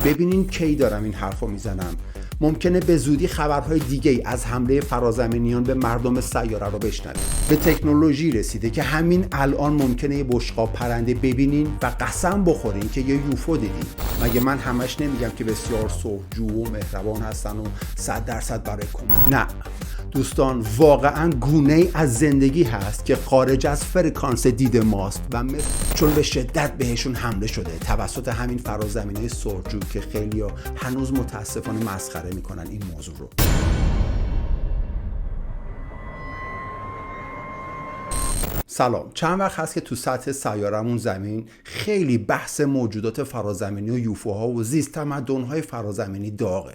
ببینین کی دارم این حرفو میزنم. ممکنه به زودی خبرهای دیگه از حمله فرازمینیان به مردم سیاره رو بشنوید. به تکنولوژی رسیده که همین الان ممکنه یه بشقاب پرنده ببینین و قسم بخورین که یه یوفو دیدین. مگه من همش نمیگم که بسیار صلحجو و مهربان هستن و 100% برای کمک؟ نه دوستان، واقعا گونه‌ای از زندگی هست که خارج از فرکانس دید ماست و چون به شدت بهشون حمله شده توسط همین فرازمینه صلحجو که خیلی‌ها هنوز متاسفانه مسخره میکنن این موضوع رو. سلام. چند وقت هست که تو سطح سیارمون زمین خیلی بحث موجودات فرازمینی و یوفوها و زیست تمدن‌های فرازمینی داغه.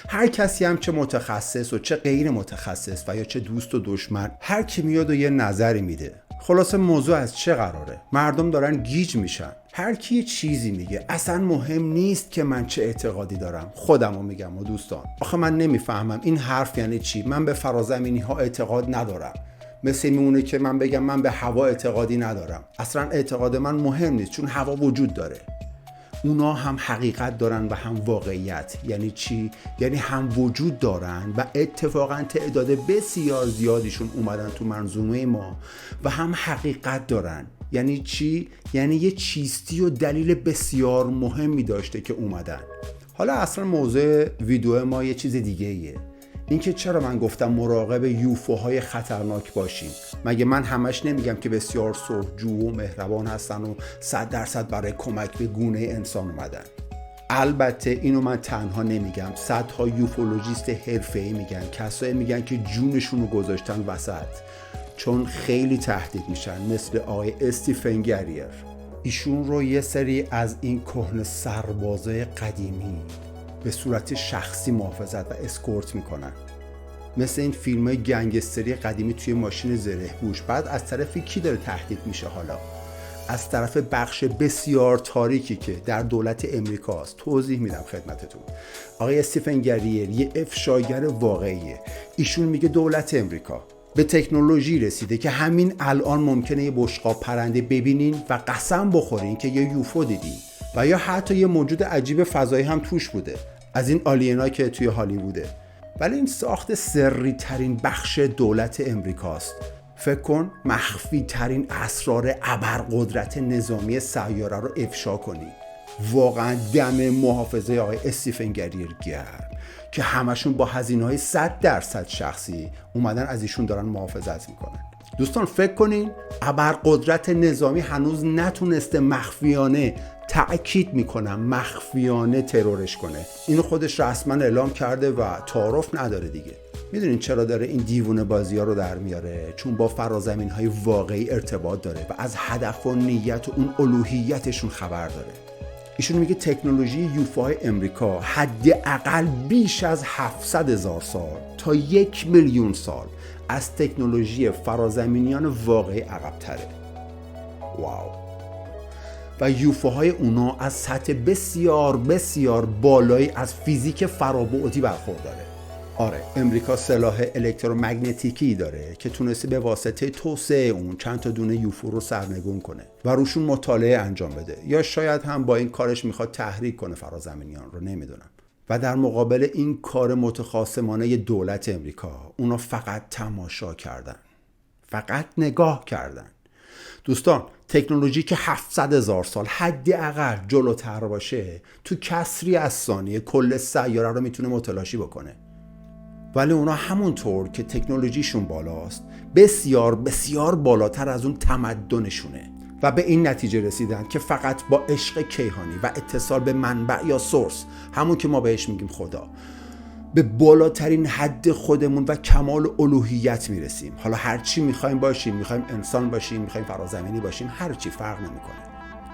هر کسی هم چه متخصص و چه غیر متخصص و یا چه دوست و دشمن، هر کی میاد و یه نظری میده. خلاصه موضوع از چه قراره؟ مردم دارن گیج میشن. هر کی یه چیزی میگه. اصلا مهم نیست که من چه اعتقادی دارم. خودمو میگم و دوستان. آخه من نمیفهمم این حرف یعنی چی؟ من به فرازمینی ها اعتقاد ندارم. مثل میمونه که من بگم من به هوا اعتقادی ندارم. اصلا اعتقاد من مهم نیست چون هوا وجود داره. اونا هم حقیقت دارن و هم واقعیت. یعنی چی؟ یعنی هم وجود دارن و اتفاقا تعداد بسیار زیادیشون اومدن تو منظومه ما و هم حقیقت دارن. یعنی چی؟ یعنی یه چیستی و دلیل بسیار مهمی داشته که اومدن. حالا اصلا موضوع ویدیو ما یه چیز دیگه ایه. اینکه چرا من گفتم مراقب یوفوهای خطرناک باشین؟ مگه من همش نمیگم که بسیار صلحجو و مهربان هستن و 100% برای کمک به گونه انسان اومدن؟ البته اینو من تنها نمیگم، صدها یوفولوژیست حرفه‌ای میگن، کسایی میگن که جونشون رو گذاشتن وسط چون خیلی تهدید میشن، مثل آقای استیفن گریر. ایشون رو یه سری از این کهنه سربازای قدیمی به صورت شخصی محافظت و اسکورت میکنن، مثل این فیلم های گنگستری قدیمی توی ماشین زره پوش. بعد از طرف کی داره تهدید میشه؟ حالا از طرف بخش بسیار تاریکی که در دولت امریکاست. توضیح میدم خدمتتون. آقای استیفن گریر یه افشاگر واقعیه. ایشون میگه دولت امریکا به تکنولوژی رسیده که همین الان ممکنه یه بشقاب پرنده ببینین و قسم بخورین که یه یوفو دیدین و یا حتی یه موجود عجیب فضایی هم توش بوده، از این آلینا که توی هالیووده. ولی این ساخت سری ترین بخش دولت امریکاست. فکر کن مخفی ترین اسرار ابرقدرت نظامی سیاره رو افشا کنی. واقعا دم محافظه آقای استیفن گریر گرم که همشون با هزینه‌های 100% شخصی اومدن از ایشون دارن محافظت میکنن. دوستان فکر کنین ابرقدرت نظامی هنوز نتونسته مخفیانه، تأکید میکنم مخفیانه، ترورش کنه. اینو خودش رسما اعلام کرده و تعارف نداره دیگه. میدونین چرا داره این دیوونه بازی ها رو در میاره؟ چون با فرازمین های واقعی ارتباط داره و از هدف و نیت و اون الوهیتشون خبر داره. ایشون میگه تکنولوژی یوفوهای امریکا حداقل بیش از 700,000 سال تا 1,000,000 سال از تکنولوژی فرازمینیان واقعی عقب تره. واو. و یوفوهای اونا از سطح بسیار بسیار بالایی از فیزیک فرابعدی برخورداره. آره، امریکا سلاح الکترومگنتیکی داره که تونسته به واسطه توسعه اون چند تا دونه یوفو رو سرنگون کنه و روشون مطالعه انجام بده، یا شاید هم با این کارش میخواد تحریک کنه فرازمینیان رو، نمیدونم. و در مقابل این کار متخاصمانه دولت امریکا، اونا فقط تماشا کردن، فقط نگاه کردن. دوستان تکنولوژی که 700,000 سال حداقل جلوتر باشه، تو کسری از ثانیه کل سیاره رو میتونه متلاشی بکنه. ولی اونا همونطور که تکنولوژیشون بالاست، بسیار بسیار بالاتر از اون تمدنشونه و به این نتیجه رسیدن که فقط با عشق کیهانی و اتصال به منبع یا سورس، همون که ما بهش میگیم خدا، به بالاترین حد خودمون و کمال الوهیت میرسیم. حالا هر چی میخوایم باشیم، میخوایم انسان باشیم، میخوایم فرازمینی باشیم، هر چی فرق نمیکنه.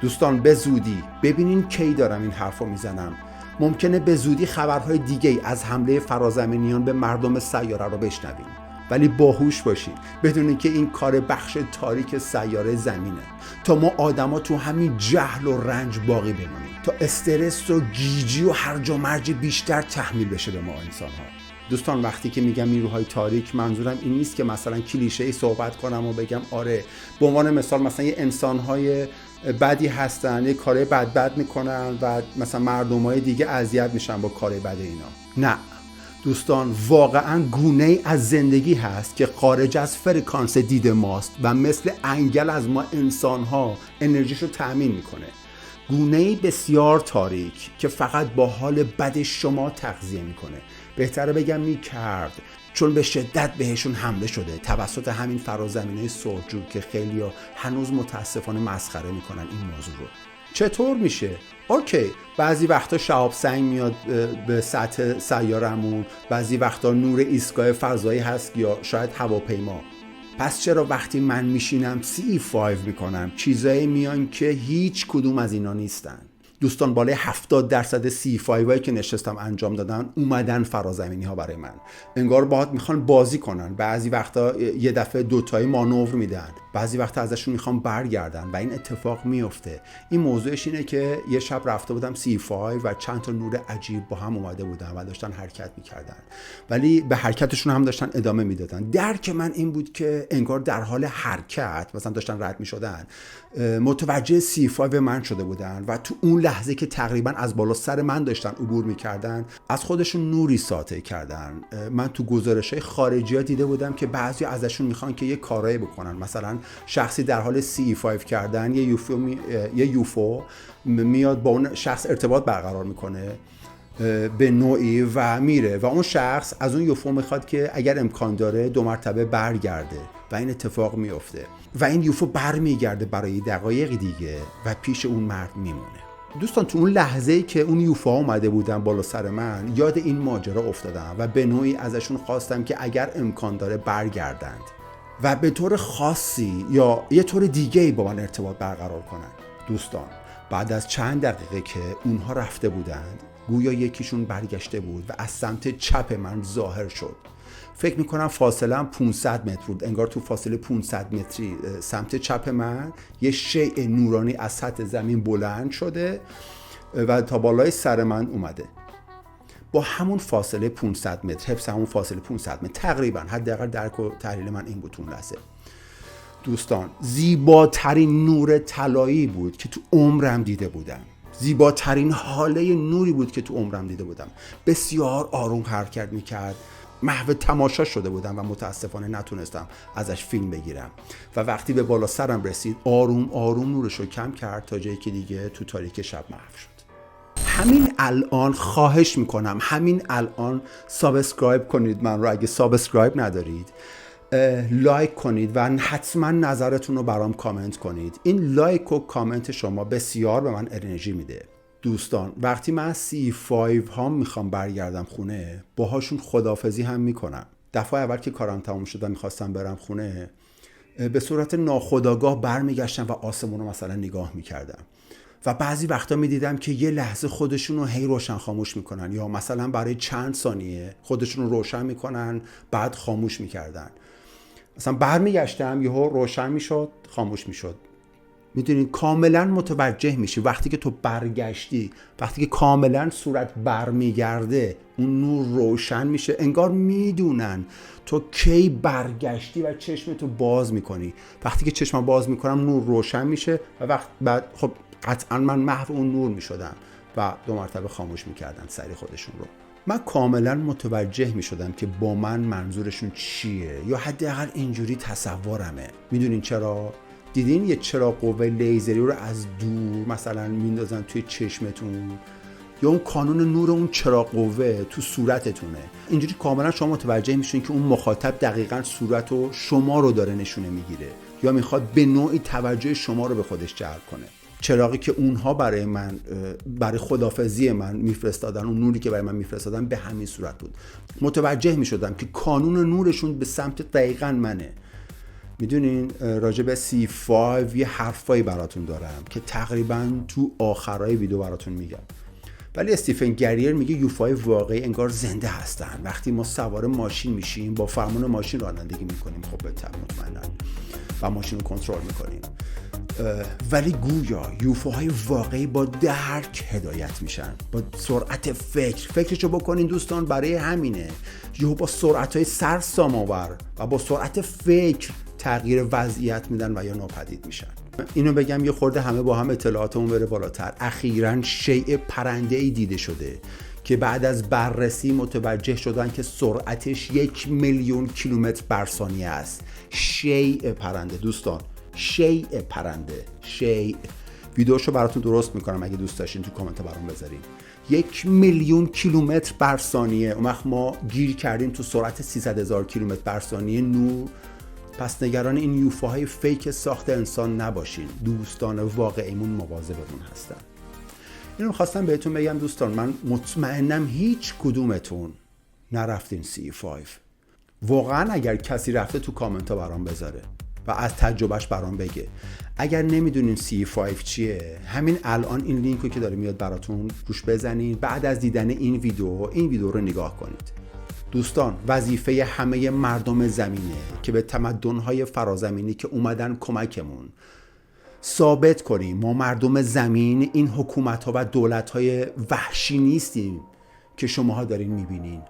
دوستان به زودی، ببینین کی دارم این حرفو میزنم، ممکنه به زودی خبرهای دیگه از حمله فرازمینیان به مردم سیاره رو بشنویم. ولی باهوش باشین، بدونین که این کار بخش تاریک سیاره زمینه، تا ما آدما تو همین جهل و رنج باقی بمونیم، تا استرس و گیجی و هرج و مرج بیشتر تحمیل بشه به ما انسان ها. دوستان وقتی که میگم نیروهای تاریک، منظورم این نیست که مثلا کلیشه‌ای صحبت کنم و بگم آره به عنوان مثال مثلا یه انسان‌های بدی هستن، یه کارهای بد میکنن و مثلا مردم‌های دیگه اذیت میشن با کارهای بد اینا. نه دوستان، واقعا گونه‌ای از زندگی هست که خارج از فرکانس دید ماست و مثل انگل از ما انسان‌ها انرژیشو تأمین میکنه. گونه‌ای بسیار تاریک که فقط با حال بد شما تغذیه میکنه. بهتره بگم میکرد، چون به شدت بهشون حمله شده توسط همین فرازمینه سرخجو که خیلی‌ها هنوز متاسفانه مسخره میکنن این موضوع رو. چطور میشه؟ اوکی، بعضی وقتا شهاب سنگ میاد به سطح سیارمون، بعضی وقتا نور ایستگاه فضایی هست یا شاید هواپیما. پس چرا وقتی من میشینم CE5 میکنم چیزایی میان که هیچ کدوم از اینا نیستن؟ دوستان بالای 70% CE5 هایی که نشستم انجام دادن اومدن فرازمینی ها برای من، انگار باهات میخوان بازی کنن. بعضی وقتا یه دفعه دوتایی مانور میدن، بعضی وقتا ازشون میخوان برگردن و این اتفاق میفته. این موضوعش اینه که یه شب رفته بودم CE5 و چند تا نور عجیب با هم اومده بودن و داشتن حرکت میکردن، ولی به حرکتشون هم داشتن ادامه میدادن. درک من این بود که انگار در حال حرکت مثلا داشتن رد میشدن، متوجه CE5 من شده بودن و تو اون لحظه که تقریبا از بالا سر من داشتن عبور میکردن از خودشون نوری ساطع کردن. من تو گزارش‌های خارجی‌ها دیده بودم که بعضی ازشون میخوان که یه کارایی بکنن، مثلا شخصی در حال CE5 کردن، یه یوفو میاد با اون شخص ارتباط برقرار میکنه به نوعی و میره و اون شخص از اون یوفو میخواد که اگر امکان داره 2 مرتبه برگرده و این اتفاق میفته و این یوفو برمیگرده برای دقایق دیگه و پیش اون مرد میمونه. دوستان تو اون لحظه‌ای که اون یوفا اومده بودن بالا سر من یاد این ماجرا افتادم و به نوعی ازشون خواستم که اگر امکان داره برگردند و به طور خاصی یا یه طور دیگه‌ای با من ارتباط برقرار کنن. دوستان بعد از چند دقیقه که اونها رفته بودند گویا یکیشون برگشته بود و از سمت چپ من ظاهر شد. فکر میکنم فاصله 500 متر بود، انگار تو فاصله 500 متری سمت چپ من یه شیء نورانی از سطح زمین بلند شده و تا بالای سر من اومده. با همون فاصله 500 متر، حفظ همون فاصله 500 متر تقریبا، حداقل درک و تحلیل من این بود اون لحظه. دوستان زیباترین نور طلایی بود که تو عمرم دیده بودم، زیباترین حاله نوری بود که تو عمرم دیده بودم. بسیار آروم حرکت میکرد، محو تماشا شده بودم و متاسفانه نتونستم ازش فیلم بگیرم و وقتی به بالا سرم رسید آروم آروم نورشو کم کرد تا جایی که دیگه تو تاریک شب محو شد. همین الان خواهش میکنم همین الان سابسکرایب کنید من رو، اگه سابسکرایب ندارید لایک کنید و حتما نظرتون رو برام کامنت کنید. این لایک و کامنت شما بسیار به من انرژی میده. دوستان وقتی من CE5 ها میخوام برگردم خونه باهاشون خداحافظی هم میکنم. دفعه اول که کارم تموم شد و میخواستم برم خونه به صورت ناخودآگاه برمیگشتم و آسمون رو مثلا نگاه میکردم و بعضی وقتا میدیدم که یه لحظه خودشون رو هی روشن خاموش میکنن یا مثلا برای چند ثانیه خودشون رو روشن میکنن بعد خاموش میکردن. مثلا برمیگشتم یهو روشن میشد خاموش میشد. میدونید کاملا متوجه میشی وقتی که تو برگشتی، وقتی که کاملا صورت برمیگرده اون نور روشن میشه، انگار میدونن تو کی برگشتی و چشمتو باز میکنی. وقتی که چشمم باز میکنم نور روشن میشه و بعد خب قطعا من محو اون نور میشدم و 2 مرتبه خاموش میکردن سری خودشون رو. من کاملا متوجه میشدم که با من منظورشون چیه یا حداقل اینجوری تصورمه. میدونین چرا؟ دیدین یه چراغ قوه لیزری رو از دور مثلا میندازن توی چشمتون یا اون کانون نور اون چراغ قوه تو صورتتونه، اینجوری کاملا شما متوجه میشین که اون مخاطب دقیقاً صورت و شما رو داره نشونه میگیره یا میخواد به نوعی توجه شما رو به خودش جلب کنه. چراغی که اونها برای من برای خدافظی من میفرستادن، اون نوری که برای من میفرستادن به همین صورت بود. متوجه میشدم که کانون نورشون به سمت دقیقاً منه. میدونین راجع به CE5 یه حرفایی براتون دارم که تقریبا تو آخرای ویدیو براتون میگم ولی استیفن گریر میگه یوفوهای واقعی انگار زنده هستن. وقتی ما سوار ماشین میشیم با فرمان ماشین رانندگی میکنیم، خب مطمئنا، و ماشین رو کنترل میکنیم، ولی گویا یوفوهای واقعی با درک هدایت میشن، با سرعت فکرشو بکنین دوستان. برای همینه یهو با سرعت‌های سرسام‌آور و با سرعت فکر تغییر وضعیت میدن و یا ناپدید میشن. اینو بگم یه خورده همه با هم اطلاعاتمون بره بالاتر. اخیراً شیء پرنده‌ای دیده شده که بعد از بررسی متوجه شدن که سرعتش 1,000,000 کیلومتر بر ثانیه است. شیء پرنده دوستان، شیء پرنده، شیء. ویدیوشو براتون درست میکنم اگه دوست داشتین تو کامنت برام بذارین. 1,000,000 کیلومتر بر ثانیه. اون وقت ما گیر کردیم تو سرعت 300,000 کیلومتر بر ثانیه نور. پس نگران این یوفوهای فیک ساخت انسان نباشین، دوستان واقعیمون مواظبمون هستن. اینو خواستم بهتون بگم دوستان. من مطمئنم هیچ کدومتون نرفتین CE5. واقعا اگر کسی رفته تو کامنت ها برام بذاره و از تجربهش برام بگه. اگر نمیدونین CE5 چیه، همین الان این لینک رو که داره میاد براتون روش بزنین. بعد از دیدن این ویدیو رو نگاه کنید. دوستان وظیفه همه مردم زمینه که به تمدن‌های فرازمینی که اومدن کمکمون ثابت کنیم ما مردم زمین این حکومت‌ها و دولت‌های وحشی نیستیم که شماها دارین می‌بینین.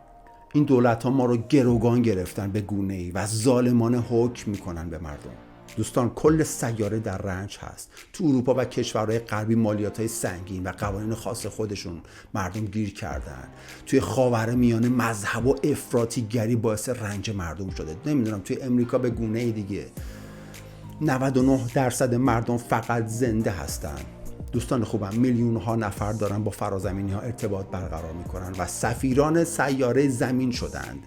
این دولت‌ها ما رو گروگان گرفتن به گونه‌ای و ظالمانه حکم می‌کنن به مردم. دوستان کل سیاره در رنج هست. تو اروپا و کشورهای غربی مالیات‌های سنگین و قوانین خاص خودشون مردم گیر کردن. توی خاورمیانه مذهب و افراطیگری باعث رنج مردم شده. نمیدونم توی امریکا به گونه‌ای دیگه 99% مردم فقط زنده هستن. دوستان خوبم، میلیون ها نفر دارن با فرازمینی ها ارتباط برقرار میکنن و سفیران سیاره زمین شدند.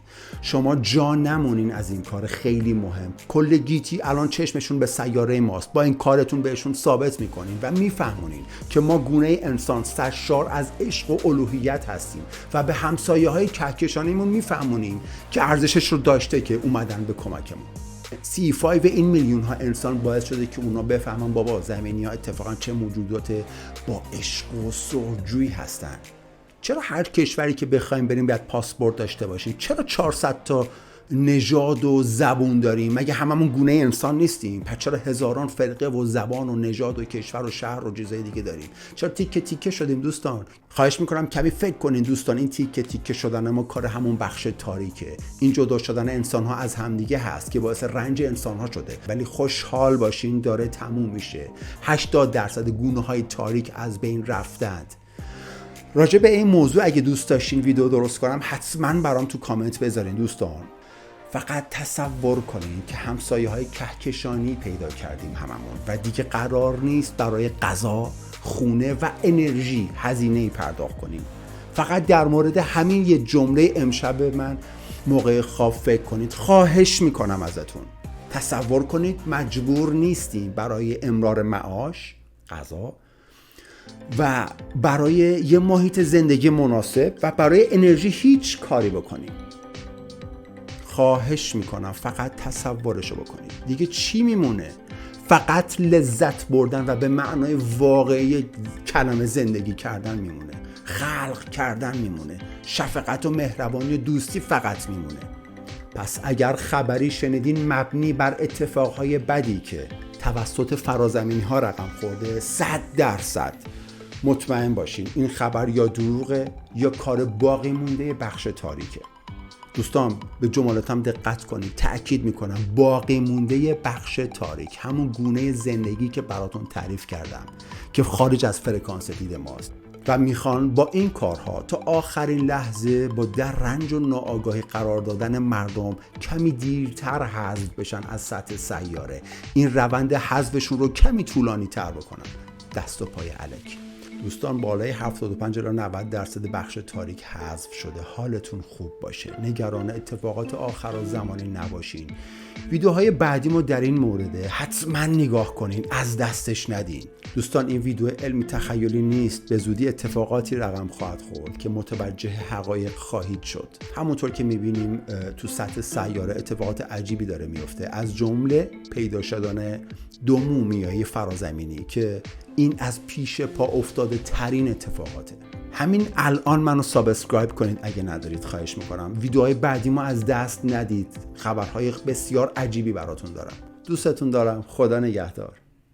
شما جا نمونین از این کار خیلی مهم. کل گیتی الان چشمشون به سیاره ماست. با این کارتون بهشون ثابت میکنین و میفهمونین که ما گونه انسان سرشار از عشق و الوهیت هستیم و به همسایه های کهکشانیمون میفهمونیم که ارزشش رو داشته که اومدن به کمکمون. CE5 این میلیون ها انسان باعث شده که اونا بفهمن بابا زمینی ها اتفاقا چه موجودات با عشق و سرجویی هستن. چرا هر کشوری که بخوایم بریم باید پاسپورت داشته باشیم؟ چرا 400 تا نژاد و زبون داریم؟ مگه هممون گونه انسان نیستیم؟ پس چرا هزاران فرقه و زبان و نژاد و کشور و شهر و چیزای دیگه داریم؟ چرا تیکه تیکه شدیم دوستان؟ خواهش میکنم کمی فکر کنین دوستان. این تیکه تیکه شدن ما کار همون بخش تاریکه. این جدا شدن انسان ها از همدیگه هست که باعث رنج انسان ها شده. ولی خوشحال باشین داره تموم میشه. 80% گونه های تاریک از بین رفتند. راجع به این موضوع اگه دوست داشتین ویدیو درست کنم حتما برام تو کامنت بذارین دوستان. فقط تصور کنین که همسایه های کهکشانی پیدا کردیم هممون و دیگه قرار نیست برای غذا، خونه و انرژی هزینه‌ای پرداخت کنیم. فقط در مورد همین یه جمله امشب من موقع خواب فکر کنید. خواهش میکنم ازتون تصور کنید مجبور نیستیم برای امرار معاش، غذا و برای یه محیط زندگی مناسب و برای انرژی هیچ کاری بکنیم. خواهش میکنم فقط تصورشو بکنید. دیگه چی میمونه؟ فقط لذت بردن و به معنای واقعی کلمه زندگی کردن میمونه. خلق کردن میمونه. شفقت و مهربانی و دوستی فقط میمونه. پس اگر خبری شنیدین مبنی بر اتفاقهای بدی که توسط فرازمینی ها رقم خورده، 100% مطمئن باشین این خبر یا دروغه یا کار باقی مونده بخش تاریکه. دوستان به جملاتم دقت کنید. تأکید میکنم باقی مونده بخش تاریک، همون گونه زندگی که براتون تعریف کردم که خارج از فرکانس دید ماست و میخوان با این کارها تا آخرین لحظه با در رنج و ناآگاهی قرار دادن مردم کمی دیرتر حذف بشن از سطح سیاره. این روند حذفشون رو کمی طولانی تر بکنن. دست و پای الکی. دوستان بالای 75 الی 90% بخش تاریک حذف شده. حالتون خوب باشه. نگران اتفاقات آخر زمانی نباشین. ویدیوهای بعدیمو در این مورد حتما نگاه کنین. از دستش ندین. دوستان این ویدیو علمی تخیلی نیست، به زودی اتفاقاتی رقم خواهد خورد که متوجه حقایق خواهید شد. همونطور که میبینیم تو سطح سیاره اتفاقات عجیبی داره میفته، از جمله پیدا شدن 2 مومیایی فرازمینی که این از پیش پا افتاده ترین اتفاقاته. همین الان منو سابسکرایب کنید اگه ندارید، خواهش میکنم. ویدیوهای بعدی ما از دست ندید، خبرهای بسیار عجیبی براتون دارم. دوستتون دارم. خدا نگهدار.